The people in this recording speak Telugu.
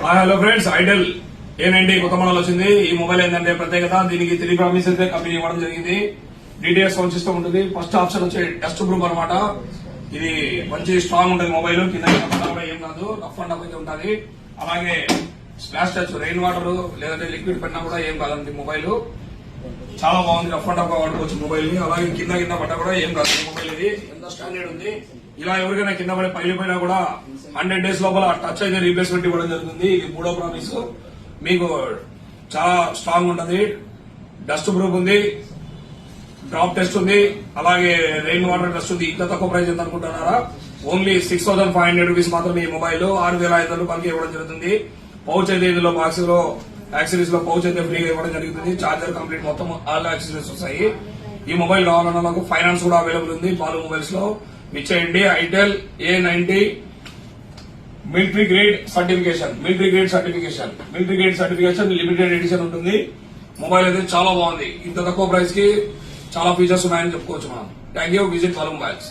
హలో ఫ్రెండ్స్, ఐడల్ A90 కొత్త మోడల్ వచ్చింది. ఈ మొబైల్ ఏంటంటే ప్రత్యేకత, దీనికి 3 ప్రామిసెస్ కంపెనీ ఇవ్వడం జరిగింది. DTS సౌండ్ సిస్టమ్ ఉంటుంది. ఫస్ట్ ఆప్షన్ వచ్చి డస్ట్ ప్రూఫ్ అనమాట. ఇది మంచి స్ట్రాంగ్ ఉంటుంది మొబైల్. కింద కూడా ఏం కాదు, రఫ్ అండ్ టఫ్ అయితే ఉంటుంది. అలాగే స్ప్లాష్ టచ్, రెయిన్ వాటర్ లేదంటే లిక్విడ్ పెట్టినా కూడా ఏం కాదండి. మొబైల్ చాలా బాగుంది, రఫ్ అండ్ టఫ్ గా వాడుకోవచ్చు మొబైల్ ని. అలాగే కింద పడ్డా కూడా ఏం కాదు మొబైల్. ఇది ఎంత స్టాండర్డ్ ఉంది. ఇలా ఎవరికైనా కింద పడి పగిలిపోయినా కూడా 100 days లోపల టచ్ అయితే రీప్లేస్మెంట్ ఇవ్వడం జరుగుతుంది. ఇది 3వ ప్రామిస్. మీకు చాలా స్ట్రాంగ్ ఉంటుంది, డస్ట్ ప్రూఫ్ ఉంది, డ్రాప్ టెస్ట్ ఉంది, అలాగే రెయిన్ వాటర్ టెస్ట్ ఉంది. ఇంత తక్కువ ప్రైస్ ఎంత అనుకుంటున్నారా? ఓన్లీ 6500 రూపీస్ మాత్రమే. ఈ మొబైల్ 6500 రూపాయలకి ఇవ్వడం జరుగుతుంది. పౌచ్ అయితే ఇందులో బాక్స్ లో యాక్సరీస్ లో పౌచ్ అయితే ఫ్రీగా ఇవ్వడం జరుగుతుంది. చార్జర్ కంప్లీట్ మొత్తం ఆల్ యాక్సరీస్ వస్తాయి. ఈ మొబైల్ కావాలన్నా నాకు ఫైనాన్స్ కూడా అవైలబుల్ ఉంది బాలు మొబైల్స్ లో. ఇచ్చేయండి. Itel A90 military grade certification limited edition ఉంటుంది. మొబైల్ అయితే చాలా బాగుంది. ఇంత తక్కువ ప్రైస్ కి చాలా ఫీచర్స్ ఉన్నాయని చెప్పుకోవచ్చు మనం. Thank you. Visit Balu mobiles.